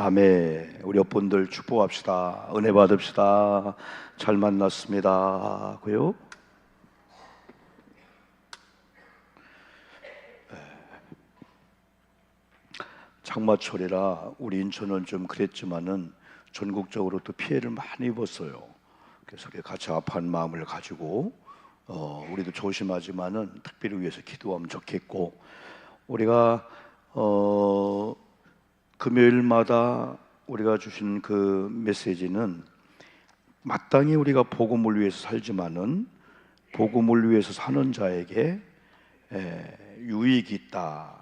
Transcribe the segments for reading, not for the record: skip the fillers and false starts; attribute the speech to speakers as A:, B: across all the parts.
A: 아멘. 우리 여러분들 축복합시다. 은혜 받읍시다. 잘 만났습니다. 고요. 장마철이라 우리 인천은 좀 그랬지만은 전국적으로 또 피해를 많이 입었어요. 그래서 같이 아파하는 마음을 가지고 우리도 조심하지만은 특별히 위해서 기도하면 좋겠고, 우리가 금요일마다 우리가 주신 그 메시지는 마땅히 우리가 복음을 위해서 살지만은 복음을 위해서 사는 자에게 유익이 있다.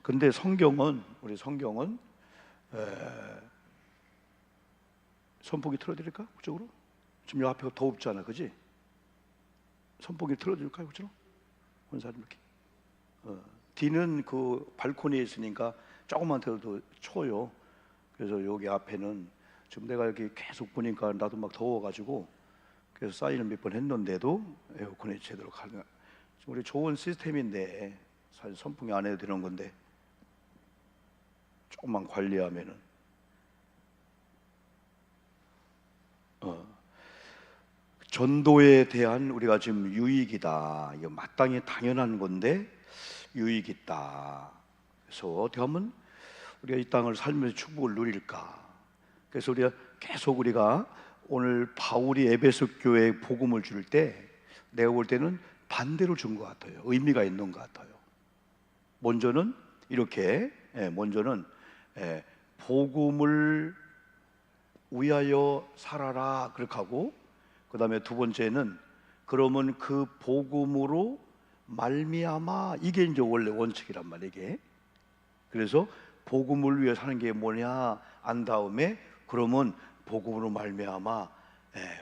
A: 근데 우리 성경은 선풍기 틀어드릴까? 그쪽으로? 지금 이 앞에가 더웁잖아, 그지? 선풍기 틀어드릴까요, 그죠? 원사님 이렇게. 뒤는 그 발코니에 있으니까 조금만 틀어도 추워요. 그래서 여기 앞에는 지금 내가 여기 계속 보니까 나도 막 더워가지고 그래서 사인을 몇 번 했는데도 에어컨이 제대로 가능. 우리 좋은 시스템인데 사실 선풍기 안 해도 되는 건데 조금만 관리하면은 전도에 대한 우리가 지금 유익이다. 이거 마땅히 당연한 건데 유익이 있다. 그래서 어떻게 하면 우리가 이 땅을 살면서 축복을 누릴까? 그래서 우리가 오늘 바울이 에베소 교회에 복음을 줄 때 내가 볼 때는 반대로 준 것 같아요. 의미가 있는 것 같아요. 먼저는 복음을 위하여 살아라 그렇게 하고, 그 다음에 두 번째는 그러면 그 복음으로 말미암아, 이게 이제 원래 원칙이란 말이에요. 이게 그래서 복음을 위해 사는 게 뭐냐 안 다음에 그러면 복음으로 말미암아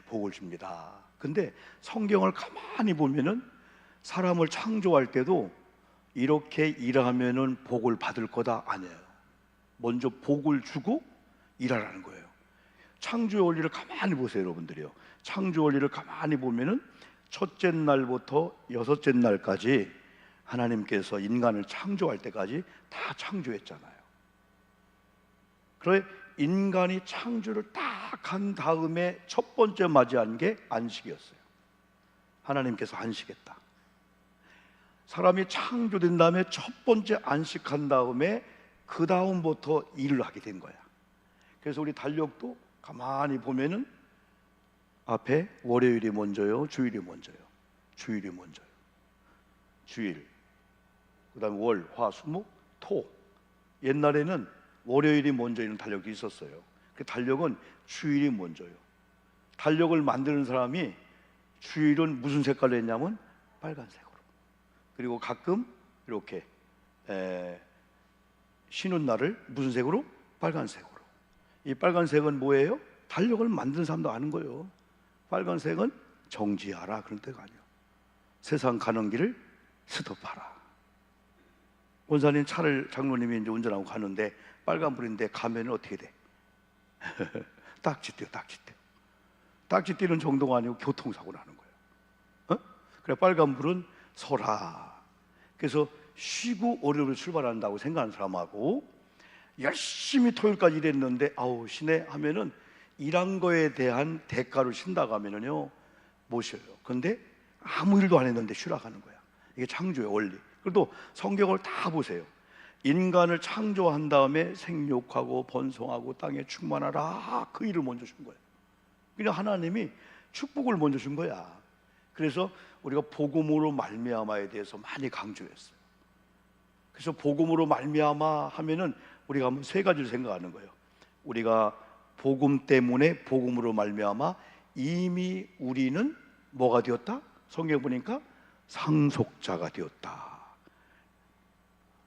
A: 복을 줍니다. 근데 성경을 가만히 보면은 사람을 창조할 때도 이렇게 일하면은 복을 받을 거다 아니에요. 먼저 복을 주고 일하라는 거예요. 창조의 원리를 가만히 보세요, 여러분들이요. 창조 원리를 가만히 보면은 첫째 날부터 여섯째 날까지 하나님께서 인간을 창조할 때까지 다 창조했잖아요. 그래 인간이 창조를 딱 한 다음에 첫 번째 맞이한 게 안식이었어요. 하나님께서 안식했다. 사람이 창조된 다음에 첫 번째 안식한 다음에 그 다음부터 일을 하게 된 거야. 그래서 우리 달력도 가만히 보면은 앞에 월요일이 먼저요, 주일이 먼저요. 주일이 먼저요. 주일, 그 다음에 월, 화, 수, 목, 토. 옛날에는 월요일이 먼저 이런 달력이 있었어요. 그 달력은 주일이 먼저요. 달력을 만드는 사람이 주일은 무슨 색깔로 했냐면 빨간색으로. 그리고 가끔 이렇게 쉬는 날을 무슨 색으로? 빨간색으로. 이 빨간색은 뭐예요? 달력을 만드는 사람도 아는 거예요. 빨간색은 정지하라 그런 뜻가 아니에요. 세상 가는 길을 스톱하라. 원사님 차를 장로님이 이제 운전하고 가는데 빨간불인데 가면은 어떻게 돼? 딱지 떼요. 딱지 떼는 정도가 아니고 교통사고 나는 거예요. 그래 빨간불은 서라. 그래서 쉬고 월요일에 출발한다고 생각하는 사람하고 열심히 토요일까지 일했는데 아우 쉬네 하면은 일한 거에 대한 대가를 쉰다고 하면은요 못 쉬어요. 근데 아무 일도 안 했는데 쉬라고 하는 거야. 이게 창조의 원리. 그래도 성경을 다 보세요. 인간을 창조한 다음에 생육하고 번성하고 땅에 충만하라 그 일을 먼저 준 거예요. 그냥 하나님이 축복을 먼저 준 거야. 그래서 우리가 복음으로 말미암아에 대해서 많이 강조했어요. 그래서 복음으로 말미암아 하면은 우리가 한번 세 가지를 생각하는 거예요. 우리가 복음 때문에 복음으로 말미암아 이미 우리는 뭐가 되었다? 성경 보니까 상속자가 되었다.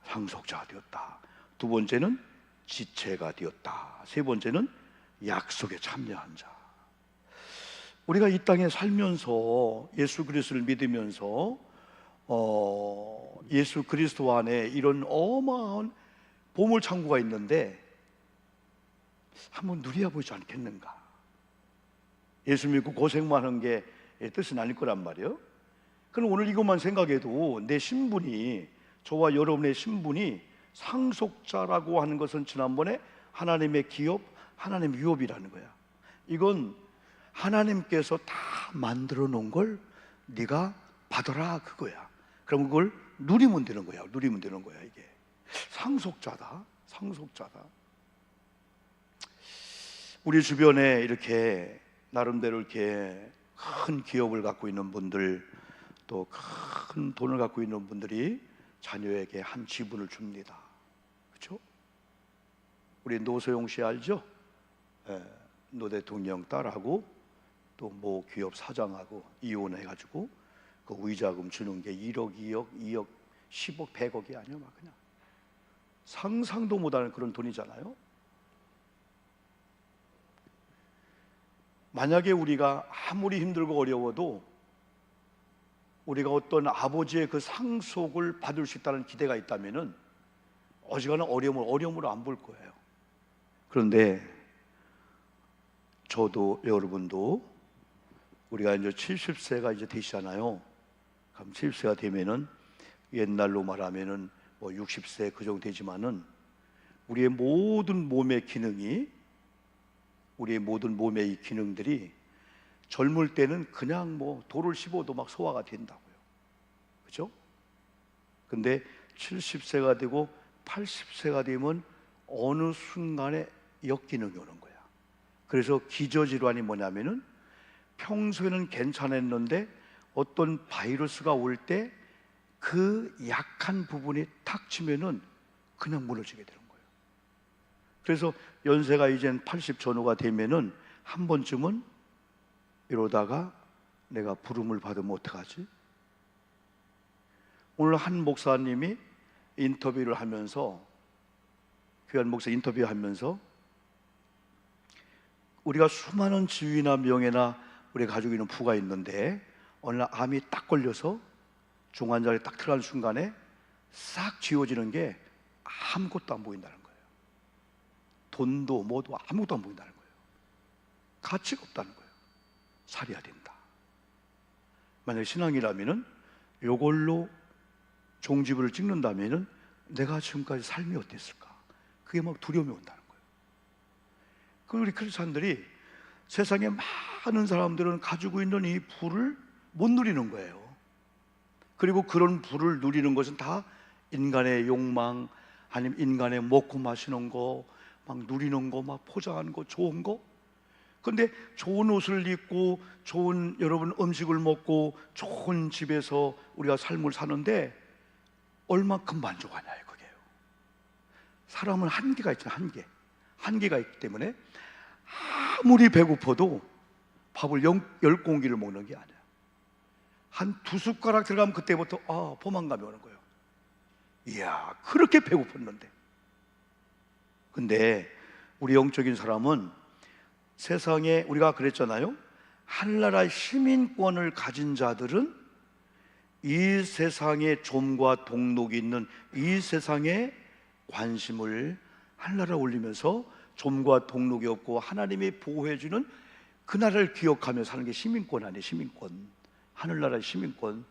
A: 상속자가 되었다. 두 번째는 지체가 되었다. 세 번째는 약속에 참여한 자. 우리가 이 땅에 살면서 예수 그리스도를 믿으면서 예수 그리스도 안에 이런 어마어마한 보물 창고가 있는데 한번 누려보지 않겠는가? 예수 믿고 고생만 한 게 뜻은 아닐 거란 말이에요. 그럼 오늘 이것만 생각해도 내 신분이, 저와 여러분의 신분이 상속자라고 하는 것은 지난번에 하나님의 기업, 하나님의 유업이라는 거야. 이건 하나님께서 다 만들어 놓은 걸 네가 받아라 그거야. 그럼 그걸 누리면 되는 거야. 누리면 되는 거야. 이게 상속자다. 상속자다. 우리 주변에 이렇게 나름대로 이렇게 큰 기업을 갖고 있는 분들, 또 큰 돈을 갖고 있는 분들이 자녀에게 한 지분을 줍니다. 그렇죠? 우리 노소영 씨 알죠? 노 대통령 딸하고 또 모 기업 사장하고 이혼해가지고 그 의자금 주는 게 1억, 2억, 2억, 10억, 100억이 아니야. 막 그냥 상상도 못하는 그런 돈이잖아요. 만약에 우리가 아무리 힘들고 어려워도 우리가 어떤 아버지의 그 상속을 받을 수 있다는 기대가 있다면은 어지간한 어려움으로 안 볼 거예요. 그런데 저도 여러분도 우리가 이제 70세가 이제 되시잖아요. 그럼 70세가 되면은 옛날로 말하면은 뭐 60세 그 정도 되지만은 우리의 모든 몸의 기능이, 우리의 모든 몸의 이 기능들이 젊을 때는 그냥 뭐 돌을 씹어도 막 소화가 된다고요. 그죠? 근데 70세가 되고 80세가 되면 어느 순간에 역기능이 오는 거야. 그래서 기저질환이 뭐냐면은 평소에는 괜찮았는데 어떤 바이러스가 올 때 그 약한 부분이 탁 치면은 그냥 무너지게 되는 거예요. 그래서 연세가 이젠 80 전후가 되면은 한 번쯤은 이러다가 내가 부름을 받으면 어떡하지? 오늘 한 목사님이 인터뷰를 하면서, 귀한 목사 인터뷰하면서 우리가 수많은 지위나 명예나 우리가 가지고 있는 부가 있는데 어느 날 암이 딱 걸려서 중환자리에 딱 들어가는 순간에 싹 지워지는 게 아무것도 안 보인다는 거예요. 돈도 뭐도 아무것도 안 보인다는 거예요. 가치가 없다는 거예요. 살해야 된다. 만약 신앙이라면은 이걸로 종지부를 찍는다면은 내가 지금까지 삶이 어땠을까? 그게 막 두려움이 온다는 거예요. 그리고 우리 크리스찬들이 세상에 많은 사람들은 가지고 있는 이 부를 못 누리는 거예요. 그리고 그런 부를 누리는 것은 다 인간의 욕망, 아니면 인간의 먹고 마시는 거, 막 누리는 거, 막 포장하는 거, 좋은 거. 근데 좋은 옷을 입고 좋은 여러분 음식을 먹고 좋은 집에서 우리가 삶을 사는데 얼마큼 만족하냐 이거예요. 사람은 한계가 있잖아요. 한계가 있기 때문에 아무리 배고파도 밥을 10공기를 먹는 게 아니야. 한 2숟가락 들어가면 그때부터 포만감이 오는 거예요. 이야, 그렇게 배고팠는데. 근데 우리 영적인 사람은 세상에, 우리가 그랬잖아요. 하늘나라의 시민권을 가진 자들은 이 세상에 좀과 동록이 있는 이 세상에 관심을 하늘나라에 올리면서 좀과 동록이 없고 하나님이 보호해주는 그 나라를 기억하며 사는 게 시민권 아니에요. 시민권. 하늘나라의 시민권.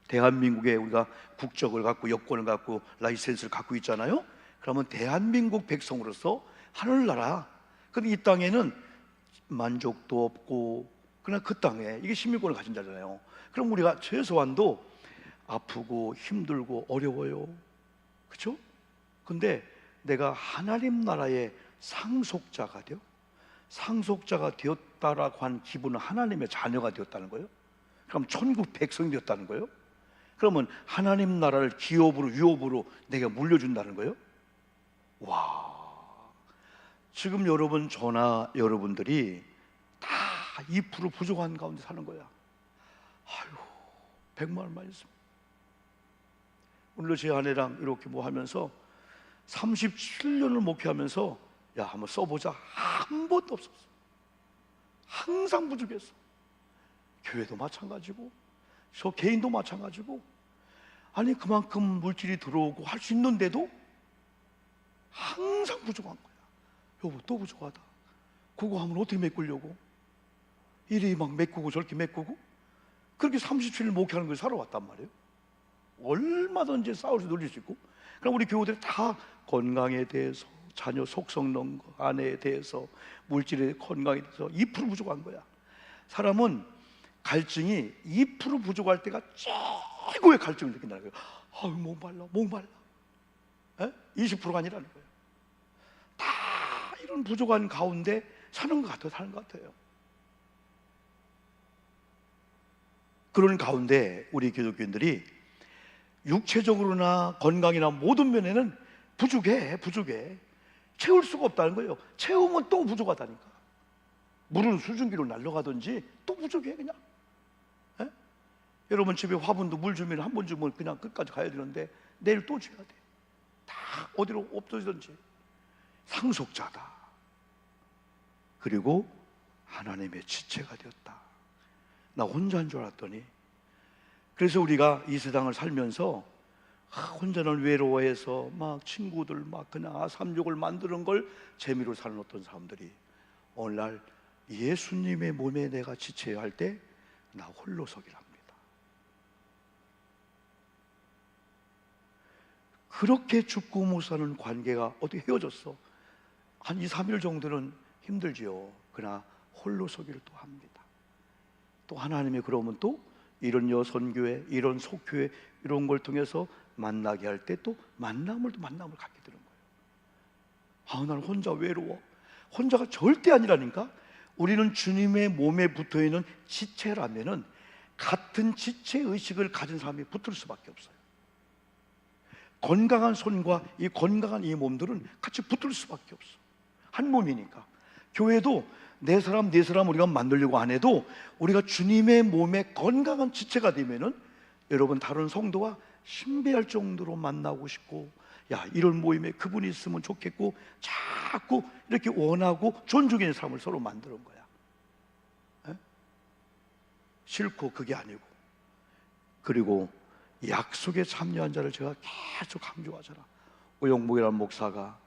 A: 대한민국에 우리가 국적을 갖고 여권을 갖고 라이센스를 갖고 있잖아요. 그러면 대한민국 백성으로서 하늘나라, 근데 이 땅에는 만족도 없고 그냥 그 땅에 이게 시민권을 가진 자잖아요. 그럼 우리가 최소한도 아프고 힘들고 어려워요. 그렇죠? 근데 내가 하나님 나라의 상속자가 되었다라고 한 기분은 하나님의 자녀가 되었다는 거예요. 그럼 천국 백성이 되었다는 거예요. 그러면 하나님 나라를 기업으로 유업으로 내가 물려준다는 거예요. 와, 지금 여러분 저나 여러분들이 다 2% 부족한 가운데 사는 거야. 아유, 100만 원만 있으면. 오늘 제 아내랑 이렇게 뭐 하면서 37년을 목회하면서 야, 한번 써보자. 한 번도 없었어. 항상 부족했어. 교회도 마찬가지고 저 개인도 마찬가지고. 아니 그만큼 물질이 들어오고 할 수 있는데도 항상 부족한 거야. 여보, 또 부족하다. 그거 하면 어떻게 메꾸려고? 이리 막 메꾸고 저렇게 메꾸고. 그렇게 37년 목회하는 걸 살아왔단 말이에요. 얼마든지 싸울 수 놀릴 수 있고. 그럼 우리 교우들이 다 건강에 대해서, 자녀 속성 넣은 거, 아내에 대해서, 물질에 건강에 대해서 2% 부족한 거야. 사람은 갈증이 2% 부족할 때가 최고의 갈증을 느낀다는 거예요. 아유, 목말라. 20%가 아니라는 거예요. 다 이런 부족한 가운데 사는 것 같아요. 그런 가운데 우리 기독교인들이 육체적으로나 건강이나 모든 면에는 부족해. 채울 수가 없다는 거예요. 채우면 또 부족하다니까. 물은 수증기로 날아가든지 또 부족해 그냥. 여러분 집에 화분도 물 주면 한 번 주면 그냥 끝까지 가야 되는데 내일 또 줘야 돼. 다 어디로 없어지든지. 상속자다. 그리고 하나님의 지체가 되었다. 나 혼자인 줄 알았더니, 그래서 우리가 이 세상을 살면서 혼자는 외로워해서 막 친구들 막 그냥 삼육을 만드는 걸 재미로 사는 어떤 사람들이 오늘날 예수님의 몸에 내가 지쳐야 할 때 나 홀로 서기랍니다. 그렇게 죽고 못 사는 관계가 어떻게 헤어졌어? 한 2, 3일 정도는 힘들지요. 그러나 홀로 서기를 또 합니다. 또 하나님이 그러면 또 이런 여선교회, 이런 속교회 이런 걸 통해서 만나게 할 때 또 만남을 갖게 되는 거예요. 나는 혼자 외로워. 혼자가 절대 아니라니까. 우리는 주님의 몸에 붙어있는 지체라면은 같은 지체 의식을 가진 사람이 붙을 수밖에 없어요. 건강한 손과 이 건강한 이 몸들은 같이 붙을 수밖에 없어. 한 몸이니까. 교회도 네 사람 우리가 만들려고 안 해도 우리가 주님의 몸에 건강한 지체가 되면은 여러분 다른 성도와 신비할 정도로 만나고 싶고, 야, 이런 모임에 그분이 있으면 좋겠고, 자꾸 이렇게 원하고 존중하는 사람을 서로 만드는 거야. 싫고 그게 아니고. 그리고 약속에 참여한 자를 제가 계속 강조하잖아. 오영목이라는 목사가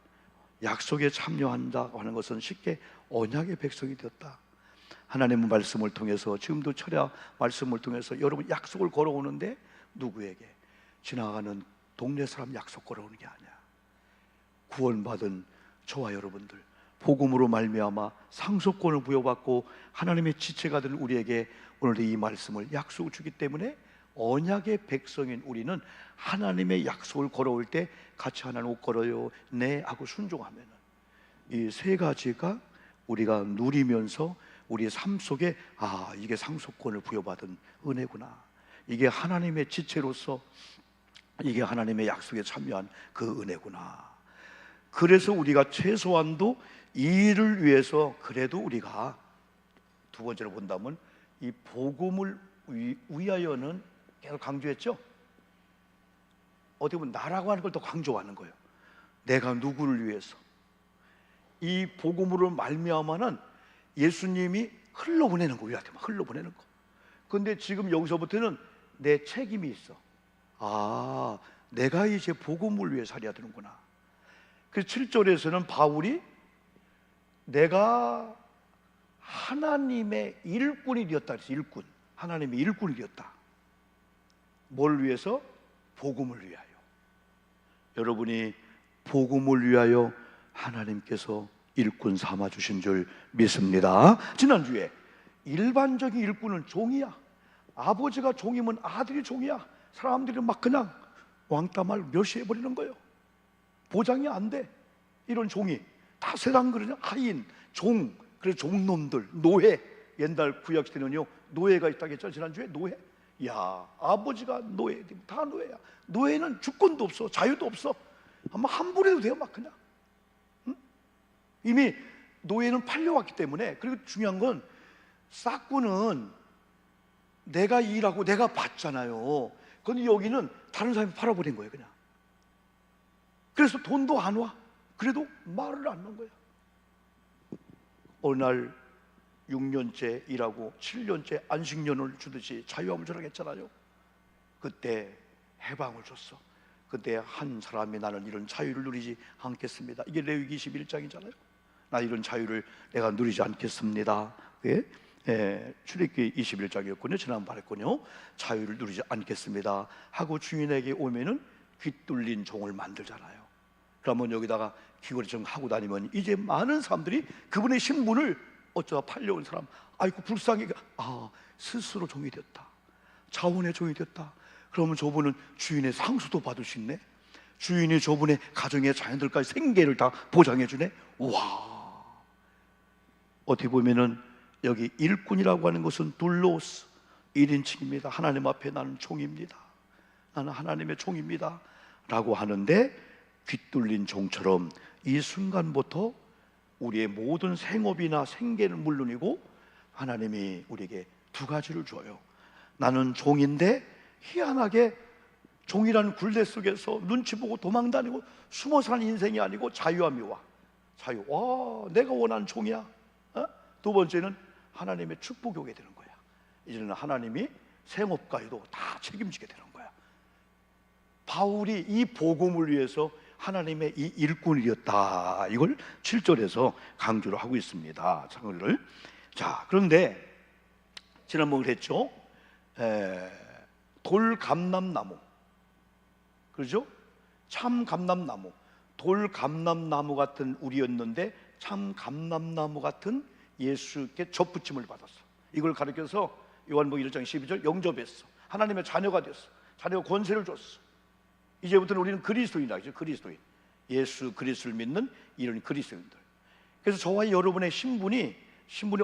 A: 약속에 참여한다고 하는 것은 쉽게 언약의 백성이 되었다. 하나님의 말씀을 통해서, 지금도 철야 말씀을 통해서 여러분 약속을 걸어오는데 누구에게? 지나가는 동네 사람 약속 걸어오는 게 아니야. 구원받은 저와 여러분들, 복음으로 말미암아 상속권을 부여받고 하나님의 지체가 된 우리에게 오늘도 이 말씀을 약속을 주기 때문에 언약의 백성인 우리는 하나님의 약속을 걸어올 때 같이 하나님 옷 걸어요, 네 하고 순종하면 이 세 가지가 우리가 누리면서 우리의 삶 속에 이게 상속권을 부여받은 은혜구나, 이게 하나님의 지체로서 이게 하나님의 약속에 참여한 그 은혜구나. 그래서 우리가 최소한도 이 일을 위해서 그래도 우리가 두 번째로 본다면 이 복음을 위하여는 계속 강조했죠. 어떻게 보면 나라고 하는 걸 더 강조하는 거예요. 내가 누구를 위해서. 이 복음으로 말미암아는 예수님이 흘러보내는 거, 우리한테 막 흘러보내는 거. 근데 지금 여기서부터는 내 책임이 있어. 내가 이제 복음을 위해 살아야 되는구나. 그래서 7절에서는 바울이 내가 하나님의 일꾼이 되었다 그랬어요. 일꾼. 하나님의 일꾼이 되었다. 뭘 위해서? 복음을 위하여. 여러분이 복음을 위하여 하나님께서 일꾼 삼아 주신 줄 믿습니다. 지난주에 일반적인 일꾼은 종이야. 아버지가 종이면 아들이 종이야. 사람들이 막 그냥 왕따말 멸시해버리는 거예요. 보장이 안 돼. 이런 종이 다 세상 그러냐. 하인, 종, 그래서 종놈들, 노예. 옛날 구약시대는요 노예가 있다고 했죠. 지난주에 노예. 야, 아버지가 노예, 다 노예야. 노예는 주권도 없어, 자유도 없어. 아마 함부로 해도 돼요, 막 그냥. 응? 이미 노예는 팔려왔기 때문에. 그리고 중요한 건 싹구는 내가 일하고 내가 받잖아요. 근데 여기는 다른 사람이 팔아버린 거예요, 그냥. 그래서 돈도 안 와. 그래도 말을 안 넣은 거야. 어느 날 6년째 일하고 7년째 안식년을 주듯이 자유함을 주라고 했잖아요. 그때 해방을 줬어. 그때 한 사람이 나는 이런 자유를 누리지 않겠습니다. 이게 레위기 21장이잖아요. 나 이런 자유를 내가 누리지 않겠습니다. 출애굽기 21장이었군요. 지난번에 했군요. 자유를 누리지 않겠습니다 하고 주인에게 오면은 귀뚫린 종을 만들잖아요. 그러면 여기다가 귀걸이 좀 하고 다니면 이제 많은 사람들이 그분의 신분을 어쩌다 팔려온 사람, 아이고 불쌍해, 스스로 종이 됐다, 자원의 종이 됐다. 그러면 저분은 주인의 상수도 받을 수 있네. 주인이 저분의 가정의 자녀들까지 생계를 다 보장해 주네. 와, 어떻게 보면은 여기 일꾼이라고 하는 것은 둘로스 1인칭입니다. 하나님 앞에 나는 종입니다, 나는 하나님의 종입니다 라고 하는데, 귀뚫린 종처럼 이 순간부터 우리의 모든 생업이나 생계는 물론이고 하나님이 우리에게 두 가지를 줘요. 나는 종인데 희한하게 종이라는 굴레 속에서 눈치 보고 도망다니고 숨어 사는 인생이 아니고 자유함이 와. 자유. 와, 내가 원하는 종이야. 두 번째는 하나님의 축복이 오게 되는 거야. 이제는 하나님이 생업까지도 다 책임지게 되는 거야. 바울이 이 복음을 위해서 하나님의 이 일꾼이었다, 이걸 7절에서 강조를 하고 있습니다. 자, 그런데 지난번에 그랬죠. 돌감람나무, 그렇죠? 참 감람나무, 돌감람나무 같은 우리였는데 참 감람나무 같은 예수께 접붙임을 받았어. 이걸 가르쳐서 요한복음 1장 12절 영접했어. 하나님의 자녀가 됐어. 자녀가 권세를 줬어. 이제부터는 우리는 그리스도인이다. 그리스도인, 예수 그리스도를 믿는 이런 그리스도인들. 그래서 저와 여러분의 신분이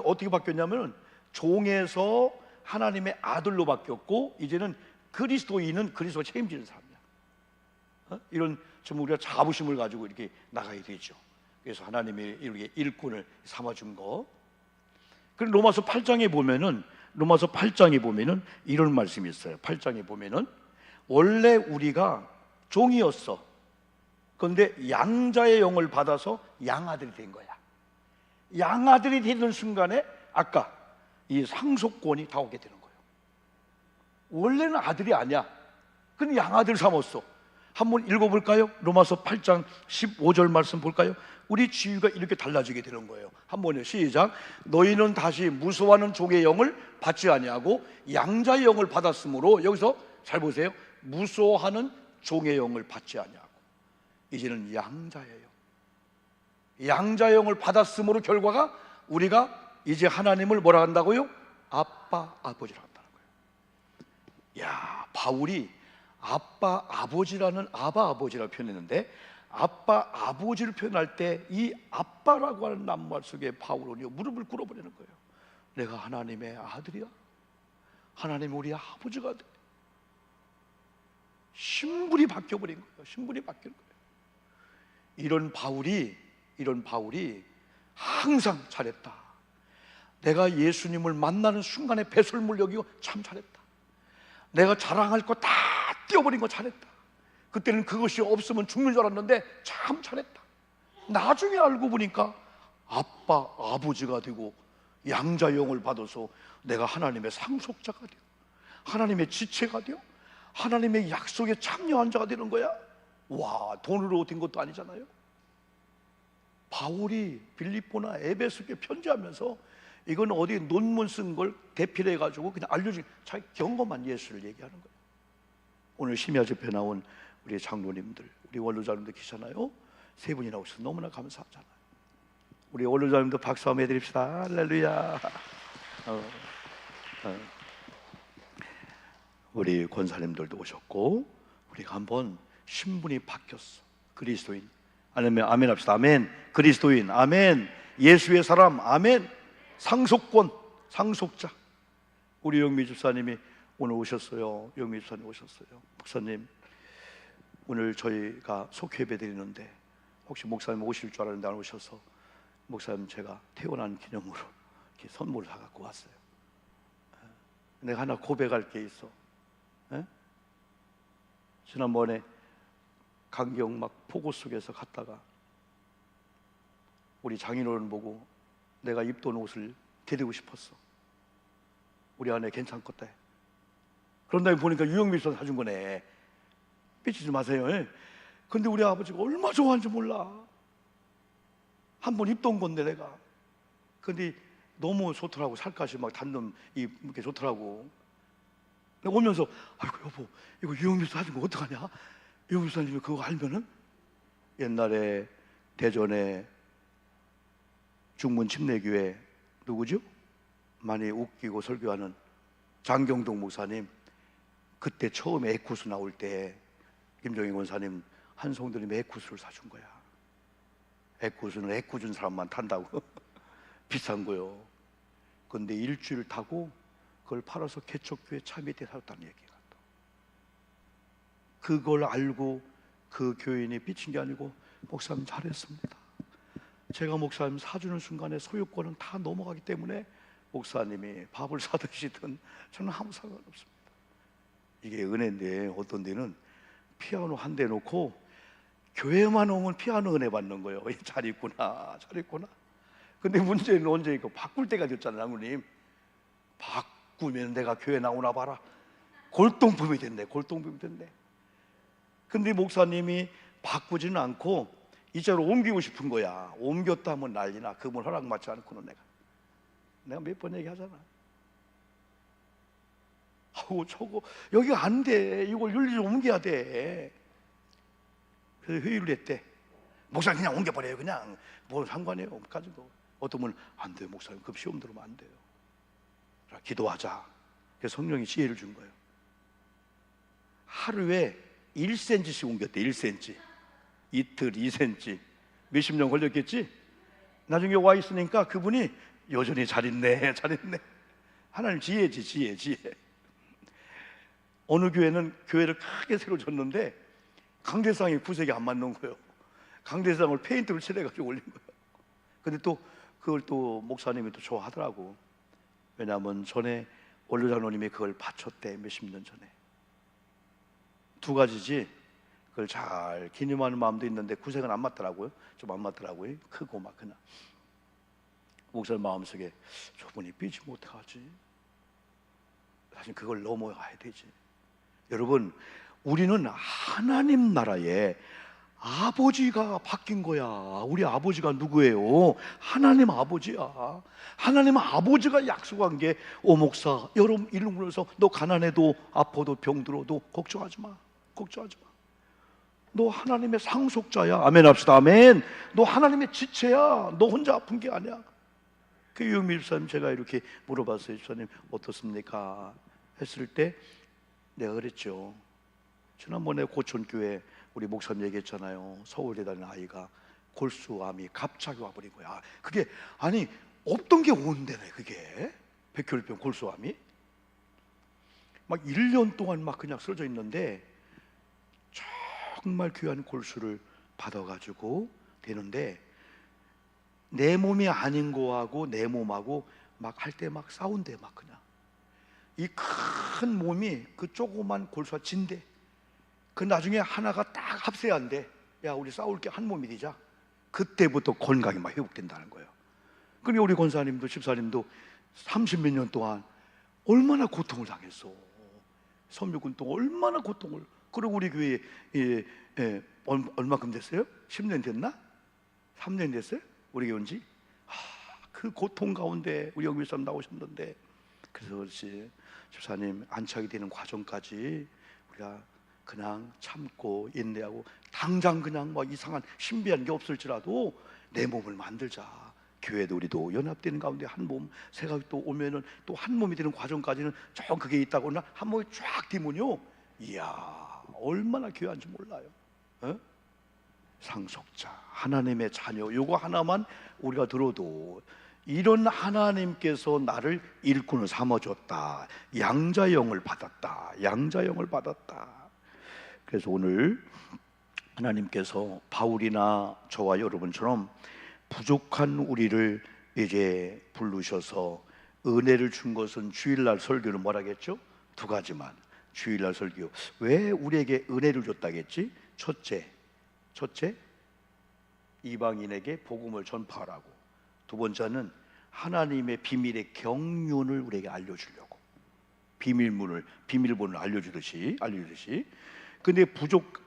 A: 어떻게 바뀌었냐면 종에서 하나님의 아들로 바뀌었고, 이제는 그리스도인은 그리스도가 책임지는 사람이야. 이런 좀 우리가 자부심을 가지고 이렇게 나가야 되죠. 그래서 하나님이 이렇게 일꾼을 삼아준 거. 그리고 로마서 8장에 보면은 이런 말씀이 있어요. 8장에 보면은 원래 우리가 종이었어. 그런데 양자의 영을 받아서 양아들이 된 거야. 양아들이 되는 순간에 아까 이 상속권이 다 오게 되는 거예요. 원래는 아들이 아니야. 근데 양아들 삼았어. 한번 읽어볼까요? 로마서 8장 15절 말씀 볼까요? 우리 지위가 이렇게 달라지게 되는 거예요. 한번요, 시작. 너희는 다시 무소하는 종의 영을 받지 아니하고 양자의 영을 받았으므로, 여기서 잘 보세요. 무소하는 종의 영을 받지 아니하고 이제는 양자의 영, 양자의 영을 받았으므로 결과가 우리가 이제 하나님을 뭐라 한다고요? 아빠, 아버지라 한다는 거예요. 야, 바울이 아빠, 아버지라는 아바, 아버지라고 표현했는데, 아빠, 아버지를 표현할 때 이 아빠라고 하는 낱말 속에 바울은 무릎을 꿇어버리는 거예요. 내가 하나님의 아들이야. 하나님이 우리 아버지가 돼. 신분이 바뀌어버린 거예요. 신분이 바뀐 거예요. 이런 바울이 항상 잘했다. 내가 예수님을 만나는 순간에 배설물 여기고 참 잘했다. 내가 자랑할 거 다 띄워버린 거 잘했다. 그때는 그것이 없으면 죽는 줄 알았는데 참 잘했다. 나중에 알고 보니까 아빠, 아버지가 되고 양자 영을 받아서 내가 하나님의 상속자가 되고 하나님의 지체가 되고 하나님의 약속에 참여한 자가 되는 거야. 와, 돈으로 된 것도 아니잖아요. 바울이 빌립보나 에베소에 편지하면서 이건 어디 논문 쓴 걸 대필해 가지고 그냥 알려준 자기 경험한 예수를 얘기하는 거예요. 오늘 심야 집회 나온 우리 장로님들, 우리 원로자님들 계시잖아요. 세 분이나 오셔서 너무나 감사하잖아요. 우리 원로자님들 박수 한번 해드립시다. 할렐루야. 우리 권사님들도 오셨고, 우리가 한번 신분이 바뀌었어. 그리스도인. 아니면 아멘 합시다. 아멘. 그리스도인. 아멘. 예수의 사람. 아멘. 상속권, 상속자. 우리 영미 집사님이 오늘 오셨어요. 영미 집사님 오셨어요. 목사님, 오늘 저희가 속회배 드리는데 혹시 목사님 오실 줄 알았는데 안 오셔서 목사님 제가 태어난 기념으로 이렇게 선물을 사갖고 왔어요. 내가 하나 고백할 게 있어. 지난번에 강경 막 폭우 속에서 갔다가 우리 장인어른 보고 내가 입던 옷을 데리고 싶었어. 우리 아내 괜찮겠다. 그런 다음에 보니까 유영미에서 사준 거네. 삐치지 마세요. 근데 우리 아버지가 얼마나 좋아하는지 몰라. 한번 입던 건데 내가. 근데 너무 좋더라고. 살갗이 막 단them 이렇게 좋더라고. 오면서 아이고 여보, 이거 유영미에서 사준 거 어떡하냐? 유 목사님이 그거 알면은 옛날에 대전에 중문 침례교회 누구죠? 많이 웃기고 설교하는 장경동 목사님, 그때 처음에 에쿠스 나올 때 김정희 권사님 한송들이 에쿠스를 사준 거야. 에쿠스는 에쿠 준 사람만 탄다고 비싼 거요. 근데 일주일 타고 그걸 팔아서 개척교회 차 밑에 살았다는 얘기가 또. 그걸 알고 그 교인이 삐친 게 아니고 목사님 잘했습니다. 제가 목사님 사주는 순간에 소유권은 다 넘어가기 때문에 목사님이 밥을 사드시든 저는 아무 상관없습니다. 이게 은혜인데 어떤 데는 피아노 한 대 놓고 교회만 오면 피아노 은혜 받는 거예요. 잘 있구나, 잘 있구나. 근데 문제는 언제 이거 바꿀 때가 됐잖아요, 장로님. 바꾸면 내가 교회 나오나 봐라. 골동품이 됐네, 골동품이 됐네. 근데 목사님이 바꾸지는 않고 이자로 옮기고 싶은 거야. 옮겼다 하면 난리나. 그분 허락 받지 않고는 내가 몇 번 얘기하잖아. 아우 저거 여기 안 돼. 이걸 윤리로 옮겨야 돼. 그래서 회의를 했대. 목사님 그냥 옮겨버려요. 그냥 뭘 상관이에요. 가지고 어떤 분은 안 돼요. 목사님 그 시험 들으면 안 돼요. 기도하자. 그래서 성령이 지혜를 준 거예요. 하루에 1cm씩 옮겼대. 1cm. 이틀 2cm. 몇십 년 걸렸겠지? 나중에 와 있으니까 그분이 여전히 잘 있네, 잘 있네. 하나님 지혜지, 지혜. 어느 교회는 교회를 크게 새로 졌는데 강대상이 구색이 안 맞는 거예요. 강대상을 페인트를 칠해가지고 올린 거예요. 근데 또 그걸 또 목사님이 또 좋아하더라고. 왜냐하면 전에 원로 장로님이 그걸 바쳤대. 몇십 년 전에. 두 가지지. 그걸 잘 기념하는 마음도 있는데 구색은 안 맞더라고요. 좀 안 맞더라고요. 크고 막 그냥. 목사님 마음속에 저분이 삐지 못하지. 사실 그걸 넘어가야 되지. 여러분, 우리는 하나님 나라에 아버지가 바뀐 거야. 우리 아버지가 누구예요? 하나님 아버지야. 하나님 아버지가 약속한 게, 오 목사, 여러분 이름 불러서 너 가난해도 아파도 병들어도 걱정하지 마. 걱정하지 마. 너 하나님의 상속자야. 아멘 합시다. 아멘. 너 하나님의 지체야. 너 혼자 아픈 게 아니야. 그 유미 집사님 제가 이렇게 물어봤어요. 집사님 어떻습니까? 했을 때 내가 그랬죠. 지난번에 고촌교회 우리 목사님 얘기했잖아요. 서울대 다니는 아이가 골수암이 갑자기 와버린 거야. 그게 아니 없던 게 온대네. 그게 백혈병 골수암이 막 1년 동안 막 그냥 쓰러져 있는데 정말 귀한 골수를 받아가지고 되는데 내 몸이 아닌 거하고 내 몸하고 막 할 때 막 싸운대. 막 그냥 이 큰 몸이 그 조그만 골수가 진대. 그 나중에 하나가 딱 합세야 한대. 야 우리 싸울 게 한 몸이 되자. 그때부터 건강이 막 회복된다는 거예요. 그러니까 우리 권사님도 집사님도 30몇 년 동안 얼마나 고통을 당했어. 섬유군 동안 얼마나 고통을. 그리고 우리 교회에 얼마큼 됐어요? 10년 됐나? 3년 됐어요? 우리 교회 온지? 그 고통 가운데 우리 영미 사람 나오셨는데, 그래서 그렇지 집사님 안착이 되는 과정까지 우리가 그냥 참고 인내하고 당장 그냥 뭐 이상한 신비한 게 없을지라도 내 몸을 만들자. 교회도 우리도 연합되는 가운데 한 몸 생각이 또 오면은 또 한 몸이 되는 과정까지는 좀 그게 있다거나 한 몸이 쫙 되면요, 이야 얼마나 귀한지 몰라요. 어? 상속자, 하나님의 자녀, 요거 하나만 우리가 들어도 이런 하나님께서 나를 일꾼을 삼아줬다. 양자형을 받았다. 양자형을 받았다. 그래서 오늘 하나님께서 바울이나 저와 여러분처럼 부족한 우리를 이제 부르셔서 은혜를 준 것은 주일날 설교는 뭐라겠죠? 두 가지만. 주일날 설교. 왜 우리에게 은혜를 줬다겠지? 첫째, 이방인에게 복음을 전파하라고. 두 번째는 하나님의 비밀의 경륜을 우리에게 알려주려고. 비밀번호를 알려주듯이. 근데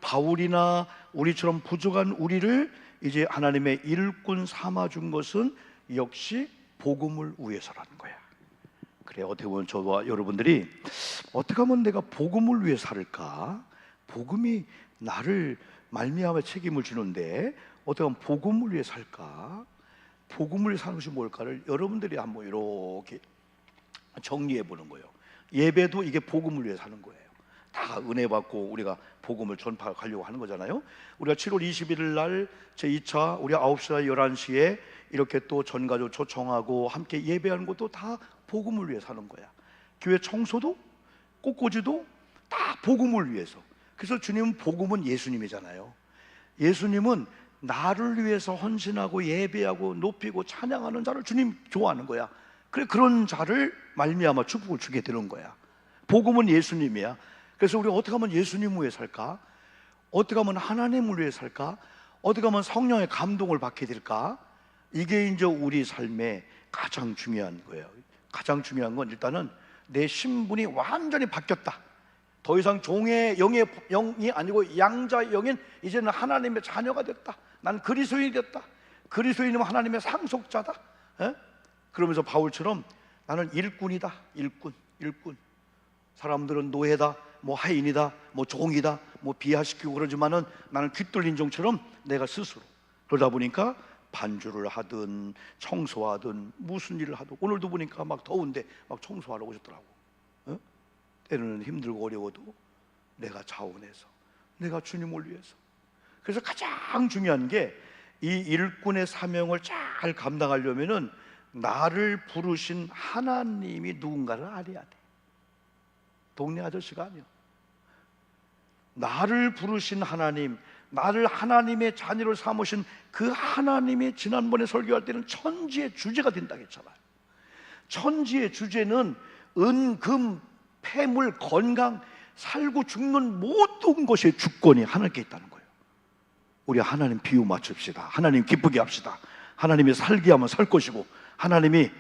A: 바울이나 우리처럼 부족한 우리를 이제 하나님의 일꾼 삼아준 것은 역시 복음을 위해서라는 거야. 그래, 어떻게 보면 저와 여러분들이 어떻게 하면 내가 복음을 위해 살을까? 복음이 나를 말미암아 책임을 주는데 어떻게 하면 복음을 위해 살까? 복음을 위해 사는 것이 뭘까를 여러분들이 한번 이렇게 정리해 보는 거예요. 예배도 이게 복음을 위해 사는 거예요. 다 은혜 받고 우리가 복음을 전파하려고 하는 거잖아요. 우리가 7월 21일 날 제2차 우리 9시나 11시에 이렇게 또 전가족 초청하고 함께 예배하는 것도 다 복음을 위해 사는 거야. 교회 청소도 꽃꽂이도 다 복음을 위해서. 그래서 주님은 복음은 예수님이잖아요. 예수님은 나를 위해서 헌신하고 예배하고 높이고 찬양하는 자를 주님 좋아하는 거야. 그래, 그런 자를 말미암아 축복을 주게 되는 거야. 복음은 예수님이야. 그래서 우리가 어떻게 하면 예수님을 위해 살까? 어떻게 하면 하나님을 위해 살까? 어떻게 하면 성령의 감동을 받게 될까? 이게 이제 우리 삶의 가장 중요한 거예요. 가장 중요한 건 일단은 내 신분이 완전히 바뀌었다. 더 이상 종의 영이 아니고 양자의 영인 이제는 하나님의 자녀가 됐다. 난 그리스도인이 됐다. 그리스도인이면 하나님의 상속자다. 에? 그러면서 바울처럼 나는 일꾼이다. 일꾼. 사람들은 노예다, 뭐 하인이다, 뭐 종이다, 뭐 비하시키고 그러지만은 나는 귀뚫린 종처럼 내가 스스로. 그러다 보니까 반주를 하든 청소하든 무슨 일을 하든, 오늘도 보니까 막 더운데 막 청소하러 오셨더라고. 어? 때로는 힘들고 어려워도 내가 자원해서, 내가 주님을 위해서. 그래서 가장 중요한 게 이 일꾼의 사명을 잘 감당하려면은 나를 부르신 하나님이 누군가를 알아야 돼. 동네 아저씨가 아니야. 나를 부르신 하나님, 나를 하나님의 자녀로 삼으신 그 하나님이 지난번에 설교할 때는 천지의 주제가 된다고 했잖아요. 천지의 주제는 은, 금, 폐물, 건강, 살고 죽는 모든 것의 주권이 하나님께 있다는 거예요. 우리 하나님 비유 맞춥시다. 하나님 기쁘게 합시다. 하나님이 살게 하면 살 것이고 하나님이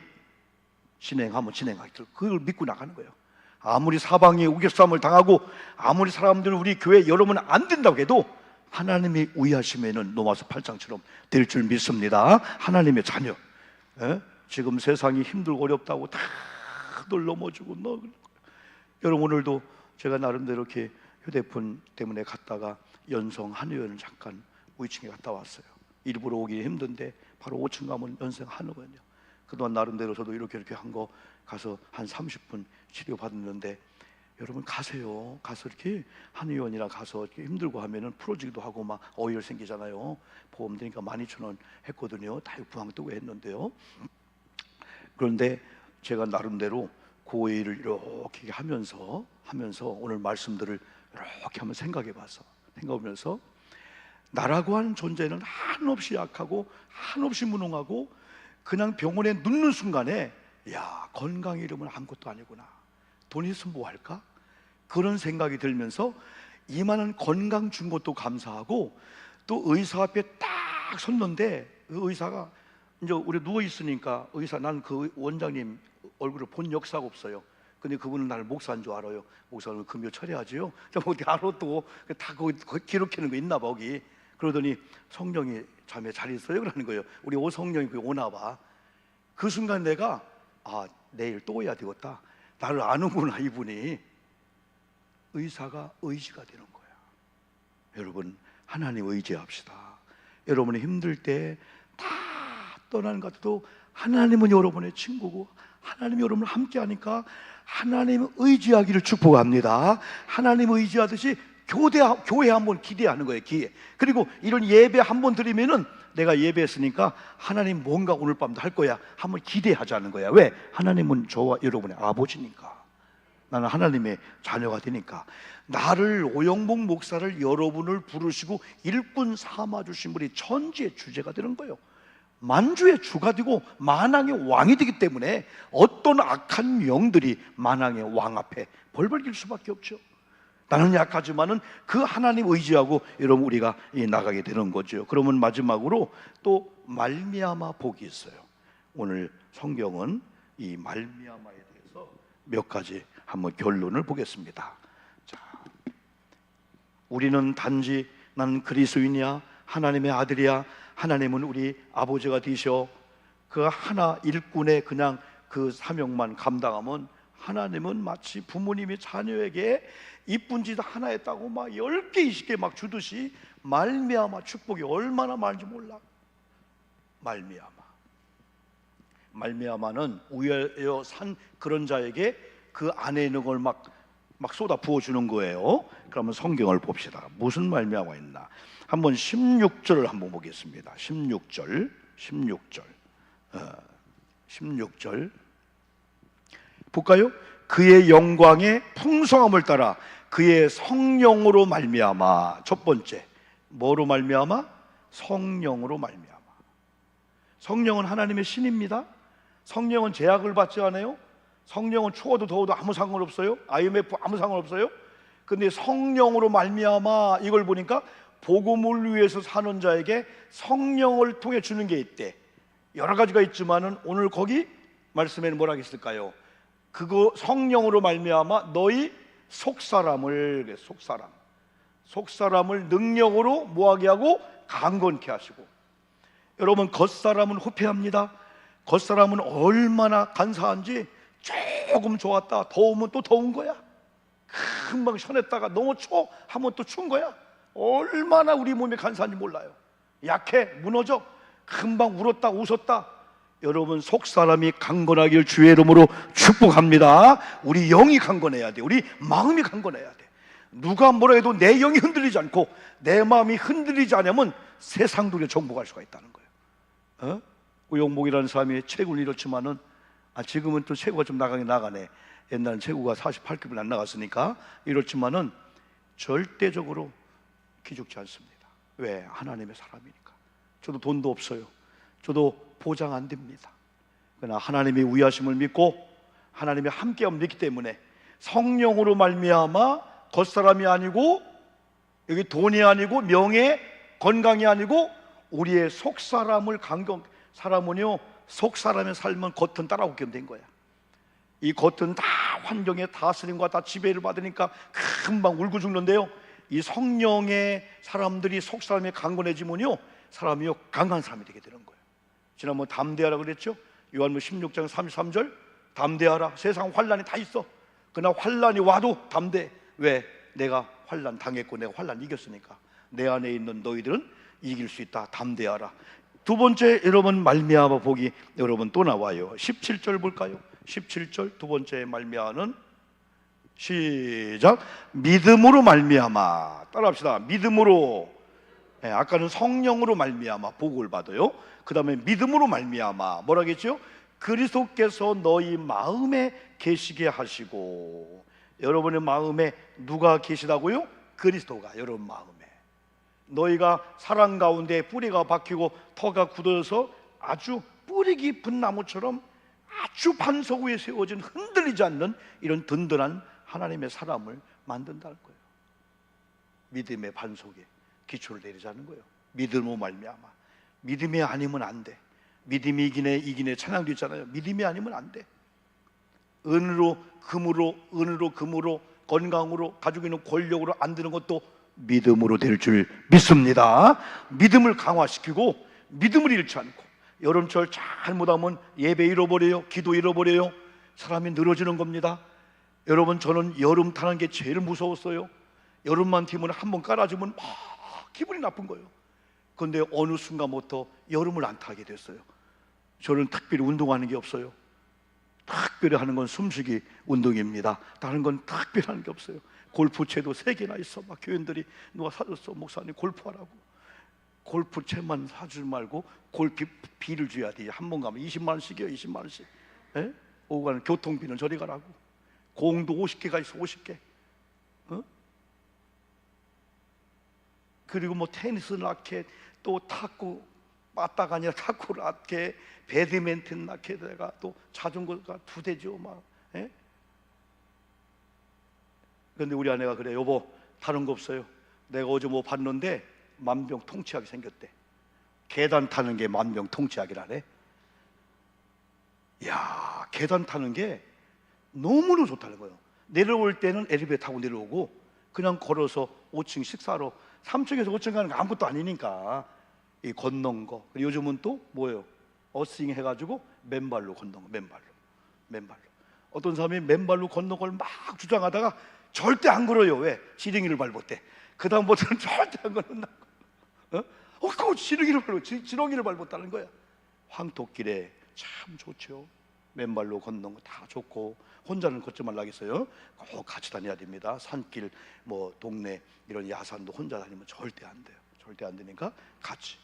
A: 진행하면 진행하기를, 그걸 믿고 나가는 거예요. 아무리 사방에 우겨싸움을 당하고 아무리 사람들은 우리 교회 여러분 안 된다고 해도 하나님이 우위하시면은 로마서 8장처럼 될 줄 믿습니다. 하나님의 자녀. 에? 지금 세상이 힘들고 어렵다고 다들 넘어지고 여러분, 오늘도 제가 나름대로 이렇게 휴대폰 때문에 갔다가 연성 한의원을 잠깐 5층에 갔다 왔어요. 일부러 오기 힘든데 바로 5층 가면 연성 한의원이요. 그동안 나름대로 저도 이렇게 한 거 가서 한 30분 치료받았는데, 여러분 가세요. 가서 이렇게 한의원이나 가서 이렇게 힘들고 하면은 풀어지기도 하고 막 어혈 생기잖아요. 보험 되니까 12,000원 했거든요. 다육부항 뜨고 했는데요. 그런데 제가 나름대로 그 일을 이렇게 하면서 오늘 말씀들을 이렇게 한번 생각해보면서 나라고 하는 존재는 한없이 약하고 한없이 무능하고 그냥 병원에 눕는 순간에 야, 건강 잃으면 아무것도 아니구나, 돈 있으면 뭐 할까? 그런 생각이 들면서 이만한 건강 준 것도 감사하고, 또 의사 앞에 딱 섰는데 그 의사가 이제 우리 누워 있으니까 난 그 원장님 얼굴을 본 역사가 없어요. 근데 그분은 나를 목사인 줄 알아요. 목사는 금요 철회하지요. 어디 알아, 또 다 거기 기록해놓은 거 있나 봐 거기. 그러더니 성령이 자매 잘 있어요 그러는 거예요. 우리 오성령이 오나 봐. 그 순간 내가 내일 또 해야 되겠다. 나를 아는구나 이분이. 의사가 의지가 되는 거야. 여러분, 하나님 의지합시다. 여러분이 힘들 때 다 떠나는 것 같아도 하나님은 여러분의 친구고 하나님이 여러분을 함께 하니까 하나님 의지하기를 축복합니다. 하나님 의지하듯이 교회 한번 기대하는 거예요. 기회. 그리고 이런 예배 한번 드리면은 내가 예배했으니까 하나님 뭔가 오늘 밤도 할 거야 한번 기대하자는 거야. 왜? 하나님은 저와 여러분의 아버지니까, 나는 하나님의 자녀가 되니까. 나를, 오영복 목사를 여러분을 부르시고 일꾼 삼아주신 분이 천지의 주제가 되는 거예요. 만주의 주가 되고 만왕의 왕이 되기 때문에 어떤 악한 영들이 만왕의 왕 앞에 벌벌길 수밖에 없죠. 나는 약하지만은 그 하나님 의지하고 여러분 우리가 나가게 되는 거죠. 그러면 마지막으로 또 말미암아 복이 있어요. 오늘 성경은 이 말미암아에 대해서 몇 가지 한번 결론을 보겠습니다. 자, 우리는 단지 나는 그리스도인이야, 하나님의 아들이야, 하나님은 우리 아버지가 되셔, 그 하나 일꾼의 그냥 그 사명만 감당하면 하나님은 마치 부모님이 자녀에게 이쁜 짓 하나 했다고 막 10개 20개 막 주듯이 말미암아 축복이 얼마나 많은지 몰라. 말미암아는 우여여 산 그런 자에게 그 안에 있는 걸 막 쏟아 부어주는 거예요. 그러면 성경을 봅시다. 무슨 말미암아 있나? 한번 16절을 한번 보겠습니다. 16절 볼까요? 그의 영광의 풍성함을 따라 그의 성령으로 말미암아. 첫 번째, 뭐로 말미암아? 성령으로 말미암아. 성령은 하나님의 신입니다. 성령은 제약을 받지 않아요. 성령은 추워도 더워도 아무 상관없어요. IMF 아무 상관없어요. 근데 성령으로 말미암아 이걸 보니까 복음을 위해서 사는 자에게 성령을 통해 주는 게 있대. 여러 가지가 있지만은 오늘 거기 말씀에는 뭐라고 했을까요? 그거 성령으로 말미암아 너희 속사람을 능력으로 뭐하게 하고 강건케 하시고. 여러분 겉사람은 후패합니다. 겉사람은 얼마나 간사한지 조금 좋았다 더우면 또 더운 거야. 금방 시원했다가 너무 추워 하면 또 추운 거야. 얼마나 우리 몸이 간사한지 몰라요. 약해 무너져 금방 울었다 웃었다. 여러분 속사람이 강건하길 주의 이름으로 축복합니다. 우리 영이 강건해야 돼. 우리 마음이 강건해야 돼. 누가 뭐라 해도 내 영이 흔들리지 않고 내 마음이 흔들리지 않으면 세상도 우리가 정복할 수가 있다는 거예요. 우영목이라는 사람이 체구를 이뤘지만은 지금은 또 체구가 좀 나가네. 옛날엔 체구가 48급을 안 나갔으니까 이렇지만은 절대적으로 기죽지 않습니다. 왜? 하나님의 사람이니까. 저도 돈도 없어요. 저도 보장 안 됩니다. 그러나 하나님의 위하심을 믿고 하나님의 함께함을 믿기 때문에 성령으로 말미암아 겉사람이 아니고 여기 돈이 아니고 명예 건강이 아니고 우리의 속사람을 사람은요 속사람의 삶은 겉은 따라오게 된 거야. 이 겉은 다 환경의 다스림과 다 지배를 받으니까 금방 울고 죽는데요, 이 성령의 사람들이 속사람이 강건해지면요 사람이요 강한 사람이 되게 되는 거예요. 지난번 담대하라 그랬죠. 요한복음 16장 33절 담대하라. 세상 환란이 다 있어. 그러나 환란이 와도 담대. 왜? 내가 환란 당했고 내가 환란 이겼으니까. 내 안에 있는 너희들은 이길 수 있다. 담대하라. 두 번째 여러분 말미암아 복이 여러분 또 나와요. 17절 볼까요? 17절 두 번째 말미암아는 시작. 믿음으로 말미암아. 따라합시다. 믿음으로. 아까는 성령으로 말미암아 복을 받아요. 그 다음에 믿음으로 말미암아 뭐라겠죠? 그리스도께서 너희 마음에 계시게 하시고. 여러분의 마음에 누가 계시다고요? 그리스도가 여러분 마음에. 너희가 사랑 가운데 뿌리가 박히고 터가 굳어서 아주 뿌리 깊은 나무처럼 아주 반석 위에 세워진 흔들리지 않는 이런 든든한 하나님의 사람을 만든다는 거예요. 믿음의 반석에 기초를 내리자는 거예요. 믿음으로 말미암아. 믿음이 아니면 안 돼. 믿음이 이기네 찬양도 있잖아요. 믿음이 아니면 안 돼. 은으로 금으로 건강으로 가지고 있는 권력으로 안 되는 것도 믿음으로 될 줄 믿습니다. 믿음을 강화시키고 믿음을 잃지 않고. 여름철 잘못하면 예배 잃어버려요. 기도 잃어버려요. 사람이 늘어지는 겁니다. 여러분 저는 여름 타는 게 제일 무서웠어요. 여름만 되면 한번 깔아주면 막 기분이 나쁜 거예요. 그런데 어느 순간부터 여름을 안 타게 됐어요. 저는 특별히 운동하는 게 없어요. 특별히 하는 건 숨쉬기 운동입니다. 다른 건 특별히 하는 게 없어요. 골프채도 3개나 있어. 막 교인들이 누가 사줬어. 목사님 골프하라고. 골프채만 사주지 말고 골프비를 줘야 돼. 한 번 가면 20만 원씩이요. 20만 원씩. 오고 가는 교통비는 저리 가라고. 공도 50개가 있어. 50개. 그리고 뭐 테니스 라켓, 또 탁구 맞다가 아니라 탁구 라켓, 배드민턴 라켓에다가 또 자전거가 2대죠. 막. 그런데 우리 아내가 그래. 여보 다른 거 없어요. 내가 어제 뭐 봤는데 만병통치약이 생겼대. 계단 타는 게 만병통치약이라네. 야, 계단 타는 게 너무너무 좋다는 거예요. 내려올 때는 엘리베이터 타고 내려오고 그냥 걸어서 5층 식사로 3층에서 5층 가는 거 아무것도 아니니까 이 걷는 거. 요즘은 또 뭐예요? 어스윙 해가지고 맨발로 걷는 거. 맨발로. 어떤 사람이 맨발로 걷는 걸 막 주장하다가 절대 안 걸어요. 왜? 지렁이를 밟았대. 그 다음부터는 절대 안 걸는다고. 그 지렁이를 밟았다는 거야. 황토길에 참 좋죠. 맨발로 걷는 거 다 좋고, 혼자는 걷지 말라겠어요. 꼭 같이 다녀야 됩니다. 산길, 뭐 동네 이런 야산도 혼자 다니면 절대 안 돼요. 절대 안 되니까 같이.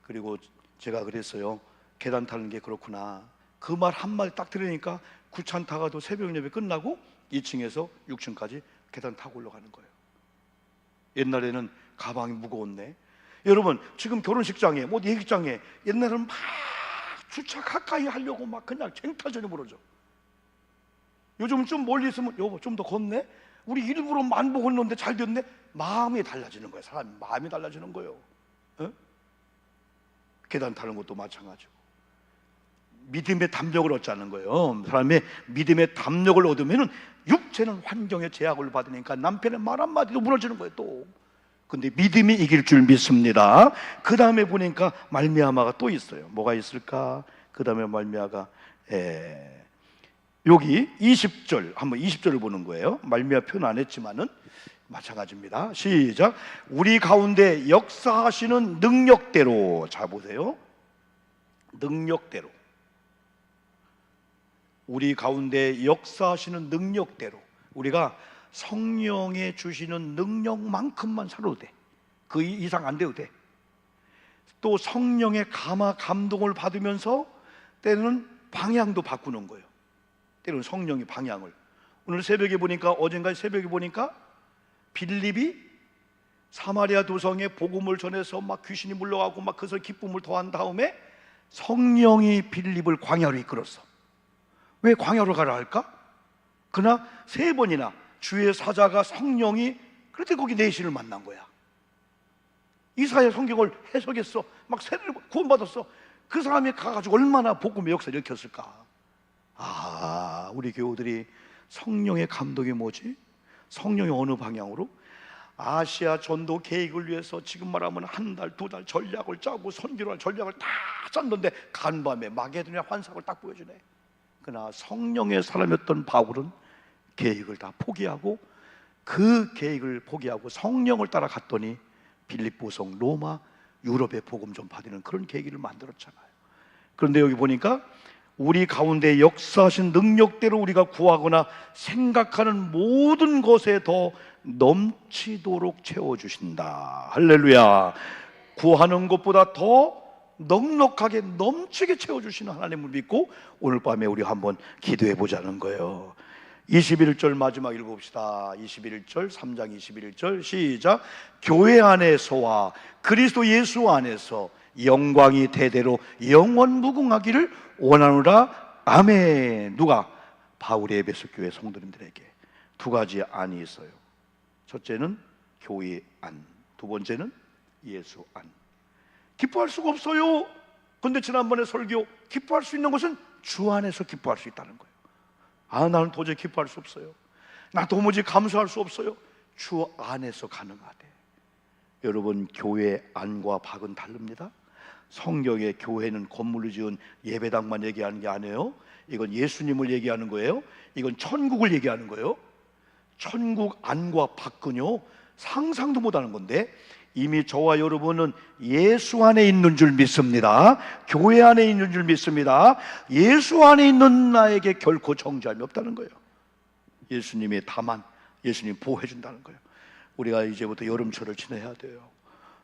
A: 그리고 제가 그랬어요. 계단 타는 게 그렇구나. 그 말 한마디 딱 들으니까 구찬 타가도 새벽 예배 끝나고 2층에서 6층까지 계단 타고 올라가는 거예요. 옛날에는 가방이 무거웠네. 여러분, 지금 결혼식장에 뭐 예식장에 옛날에는 막 주차 가까이 하려고 막 그냥 쟁탈전이 벌어져. 요즘은 좀 멀리 있으면 여보 좀 더 걷네. 우리 일부러 만보 걷는데 잘 됐네. 마음이 달라지는 거예요. 사람 마음이 달라지는 거예요. 계단 타는 것도 마찬가지고. 믿음의 담력을 얻자는 거예요. 사람의 믿음의 담력을 얻으면은 육체는 환경의 제약을 받으니까 남편의 말 한마디도 무너지는 거예요. 또 근데 믿음이 이길 줄 믿습니다. 그 다음에 보니까 말미암아가 또 있어요. 뭐가 있을까? 그 다음에 말미암아가 여기 20절 한번 20절을 보는 거예요. 말미암아 표현 안 했지만은 마찬가지입니다. 시작. 우리 가운데 역사하시는 능력대로. 자 보세요. 능력대로. 우리 가운데 역사하시는 능력대로. 우리가 성령의 주시는 능력만큼만 살아도 돼. 그 이상 안 돼도 돼. 또 성령의 감화 감동을 받으면서 때로는 방향도 바꾸는 거예요. 때로는 성령의 방향을. 오늘 새벽에 보니까, 어젠가 새벽에 보니까 빌립이 사마리아 도성에 복음을 전해서 막 귀신이 물러가고 막 그것을 기쁨을 더한 다음에 성령이 빌립을 광야로 이끌었어. 왜 광야로 가라 할까? 그러나 3번이나 주의 사자가 성령이 그럴 때 거기 내신을 만난 거야. 이사야 성경을 해석했어. 막 세례를 구원받았어. 그 사람이 가가지고 얼마나 복음의 역사를 일으켰을까. 우리 교우들이 성령의 감독이 뭐지? 성령이 어느 방향으로? 아시아 전도 계획을 위해서 지금 말하면 1달, 2달 전략을 짜고 선교할 전략을 다 짰는데 간밤에 마게도냐 환상을 딱 보여주네. 그러나 성령의 사람이었던 바울은 계획을 다 포기하고, 그 계획을 포기하고 성령을 따라갔더니 빌립보성, 로마, 유럽의 복음 전파되는 그런 계기를 만들었잖아요. 그런데 여기 보니까 우리 가운데 역사하신 능력대로 우리가 구하거나 생각하는 모든 것에 더 넘치도록 채워주신다. 할렐루야. 구하는 것보다 더 넉넉하게 넘치게 채워주시는 하나님을 믿고 오늘 밤에 우리 한번 기도해 보자는 거예요. 21절 마지막 읽어봅시다. 21절 3장 21절 시작. 교회 안에서와 그리스도 예수 안에서 영광이 대대로 영원 무궁하기를 원하노라. 아멘. 누가? 바울의 에베소 교회 성도님들에게 2가지 안이 있어요. 첫째는 교회 안, 두 번째는 예수 안. 기뻐할 수가 없어요. 근데 지난번에 설교, 기뻐할 수 있는 것은 주 안에서 기뻐할 수 있다는 거예요. 나는 도저히 기뻐할 수 없어요. 나 도무지 감수할 수 없어요. 주 안에서 가능하대. 여러분, 교회 안과 밖은 다릅니다. 성경의 교회는 건물을 지은 예배당만 얘기하는 게 아니에요. 이건 예수님을 얘기하는 거예요. 이건 천국을 얘기하는 거예요. 천국 안과 밖은요 상상도 못하는 건데, 이미 저와 여러분은 예수 안에 있는 줄 믿습니다. 교회 안에 있는 줄 믿습니다. 예수 안에 있는 나에게 결코 정죄함이 없다는 거예요. 예수님의 다만, 예수님 보호해 준다는 거예요. 우리가 이제부터 여름철을 지내야 돼요.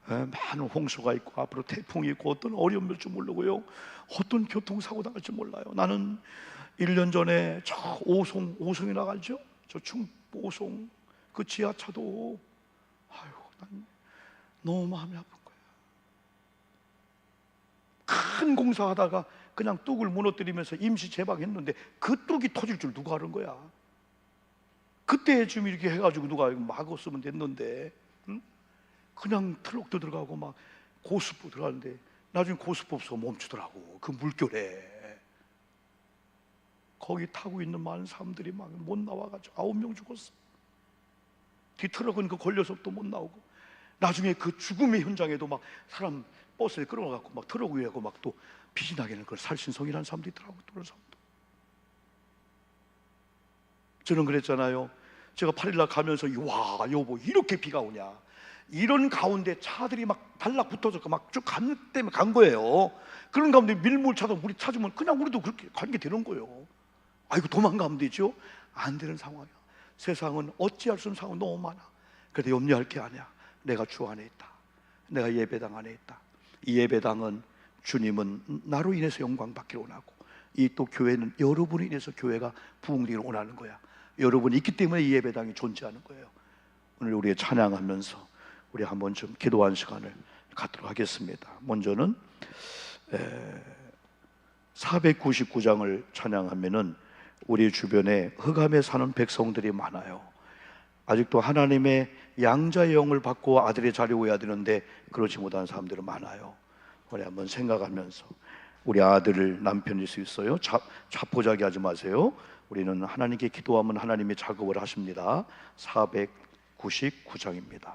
A: 많은 홍수가 있고 앞으로 태풍이 있고 어떤 어려움이 올지 모르고요, 어떤 교통사고 나갈지 몰라요. 나는 1년 전에 저 오송이 나가죠. 저 충오송 그 지하차도 난 너무 마음이 아픈 거야. 큰 공사하다가 그냥 뚝을 무너뜨리면서 임시 제방했는데 그 뚝이 터질 줄 누가 아는 거야. 그때 좀 이렇게 해가지고 누가 막았으면 됐는데, 응? 그냥 트럭도 들어가고 막 고수부 들어가는데 나중에 고수부 없어 멈추더라고. 그 물결에 거기 타고 있는 많은 사람들이 막 못 나와가지고 9명 죽었어. 뒤트럭은 그 걸려서 또 못 나오고, 나중에 그 죽음의 현장에도 막 사람 버스에 끌어가고 막 트럭 위에 하고 막 또 빛이 나게는 그 살신성이라는 사람도 있더라고. 또 그런 사람도. 저는 그랬잖아요. 제가 8일날 가면서 와 여보 이렇게 비가 오냐, 이런 가운데 차들이 막 달라붙어서 막 쭉 가는 때문에 간 거예요. 그런 가운데 밀물차도 물이 찾으면 그냥 우리도 그렇게 가게 되는 거예요. 아이고 도망가면 되죠. 안 되는 상황이야. 세상은 어찌할 수 없는 상황이 너무 많아. 그래도 염려할 게 아니야. 내가 주 안에 있다. 내가 예배당 안에 있다. 이 예배당은 주님은 나로 인해서 영광 받기를 원하고, 이 또 교회는 여러분으로 인해서 교회가 부흥되기를 원하는 거야. 여러분이 있기 때문에 이 예배당이 존재하는 거예요. 오늘 우리 찬양하면서 우리 한번 좀 기도하는 시간을 갖도록 하겠습니다. 먼저는 499장을 찬양하면은 우리 주변에 흑암에 사는 백성들이 많아요. 아직도 하나님의 양자의 영을 받고 아들의 자리에 오야 되는데 그렇지 못한 사람들은 많아요. 우리 한번 생각하면서, 우리 아들을 남편일 수 있어요. 자포자기 하지 마세요. 우리는 하나님께 기도하면 하나님이 작업을 하십니다. 499장입니다.